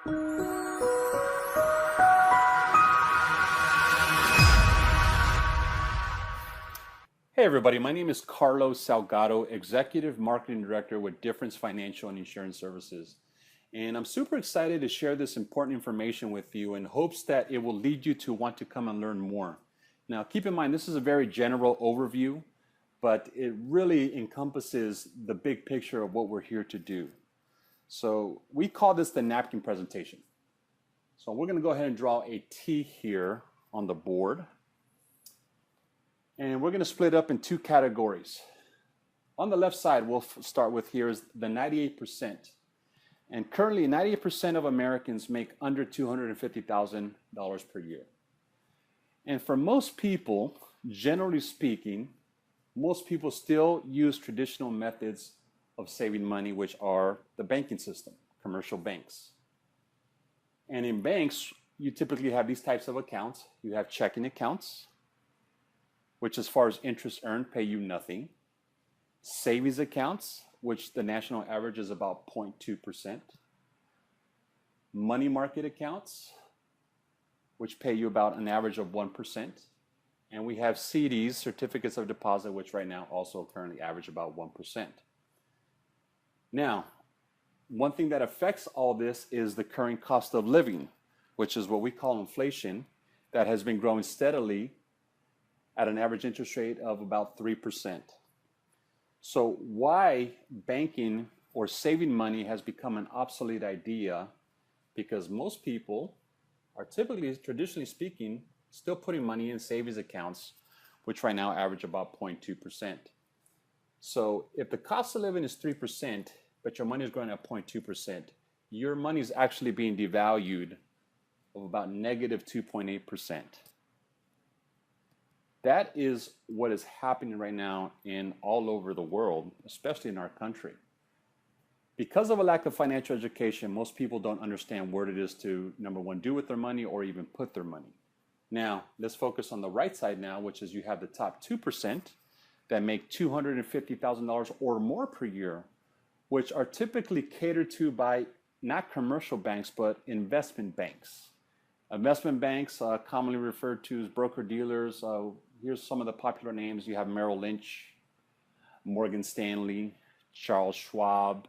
Hey everybody, my name is Carlos Salgado, Executive Marketing Director with Difference Financial and Insurance Services. And I'm super excited to share this important information with you in hopes that it will lead you to want to come and learn more. Now, keep in mind, this is a very general overview, but it really encompasses the big picture of what we're here to do. So we call this the napkin presentation. So we're going to go ahead and draw a T here on the board. And we're going to split up in two categories. On the left side, we'll start with here is the 98%. And currently, 98% of Americans make under $250,000 per year. And for most people, generally speaking, most people still use traditional methods of saving money, which are the banking system, commercial banks. And in banks, you typically have these types of accounts. You have checking accounts, which as far as interest earned pay you nothing. Savings accounts, which the national average is about 0.2%. Money market accounts, which pay you about an average of 1%. And we have CDs, certificates of deposit, which right now also currently average about 1%. Now, one thing that affects all this is the current cost of living, which is what we call inflation, that has been growing steadily at an average interest rate of about 3%. So why banking or saving money has become an obsolete idea? Because most people are typically, traditionally speaking, still putting money in savings accounts, which right now average about 0.2%. So if the cost of living is 3%, but your money is growing at 0.2%, your money is actually being devalued of about negative 2.8%. That is what is happening right now in all over the world, especially in our country. Because of a lack of financial education, most people don't understand what it is to, number one, do with their money or even put their money. Now, let's focus on the right side now, which is you have the top 2% that make $250,000 or more per year, which are typically catered to by not commercial banks, but investment banks. Investment banks, commonly referred to as broker-dealers. Here's some of the popular names. You have Merrill Lynch, Morgan Stanley, Charles Schwab,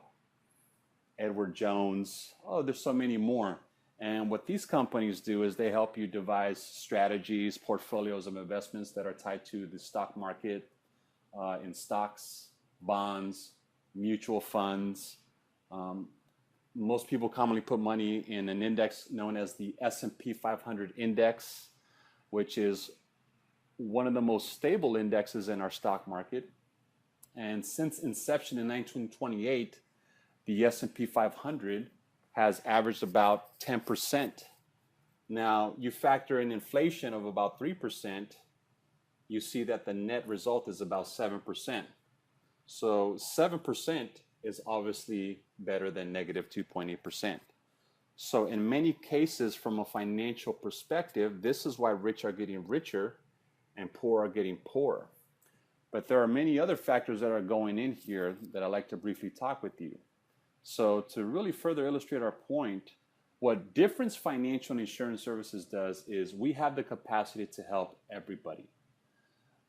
Edward Jones. Oh, there's so many more. And what these companies do is they help you devise strategies, portfolios of investments that are tied to the stock market, in stocks, bonds, mutual funds. Most people commonly put money in an index known as the S&P 500 index, which is one of the most stable indexes in our stock market. And since inception in 1928, the S&P 500 has averaged about 10%. Now, you factor in inflation of about 3%, you see that the net result is about 7%. So 7% is obviously better than negative 2.8%. So in many cases, from a financial perspective, this is why rich are getting richer and poor are getting poorer. But there are many other factors that are going in here that I'd like to briefly talk with you. So to really further illustrate our point, what Difference Financial and Insurance Services does is we have the capacity to help everybody.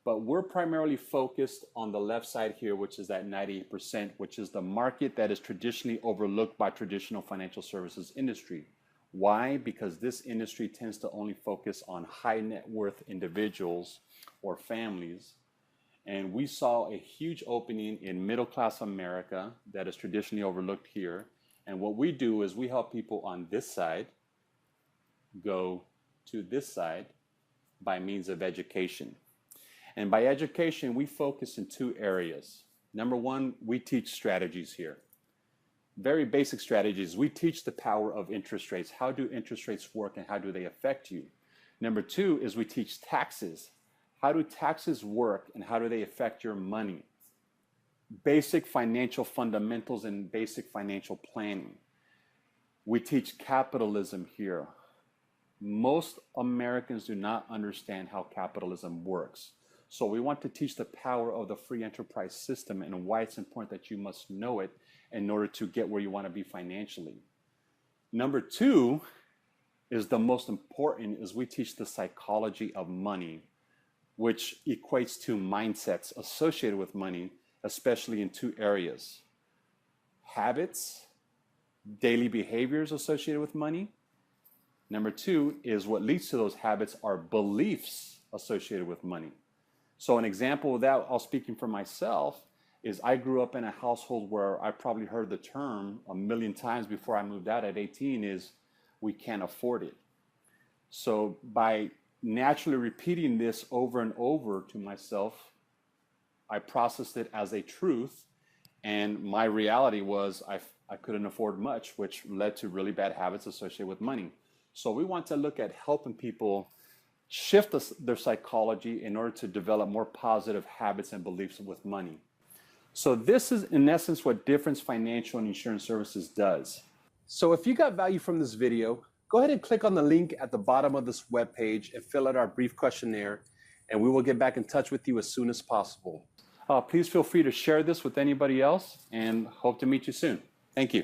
But we're primarily focused on the left side here, which is that 98%, which is the market that is traditionally overlooked by traditional financial services industry. Why? Because this industry tends to only focus on high net worth individuals or families. And we saw a huge opening in middle class America that is traditionally overlooked here. And what we do is we help people on this side go to this side by means of education. And by education, we focus in two areas. Number one, we teach strategies here. Very basic strategies. We teach the power of interest rates. How do interest rates work and how do they affect you? Number two is we teach taxes. How do taxes work and how do they affect your money? Basic financial fundamentals and basic financial planning. We teach capitalism here. Most Americans do not understand how capitalism works. So we want to teach the power of the free enterprise system and why it's important that you must know it in order to get where you want to be financially. Number two is the most important, is we teach the psychology of money, which equates to mindsets associated with money, especially in two areas: habits, daily behaviors associated with money. Number two is what leads to those habits are beliefs associated with money. So an example of that, I'll speaking for myself, is I grew up in a household where I probably heard the term a million times before I moved out at 18 is, we can't afford it. So by naturally repeating this over and over to myself, I processed it as a truth, and my reality was I couldn't afford much, which led to really bad habits associated with money. So we want to look at helping people shift their psychology in order to develop more positive habits and beliefs with money. So this is in essence what Difference Financial and Insurance Services does. So if you got value from this video, go ahead and click on the link at the bottom of this webpage and fill out our brief questionnaire, and we will get back in touch with you as soon as possible. Please feel free to share this with anybody else, and hope to meet you soon. Thank you.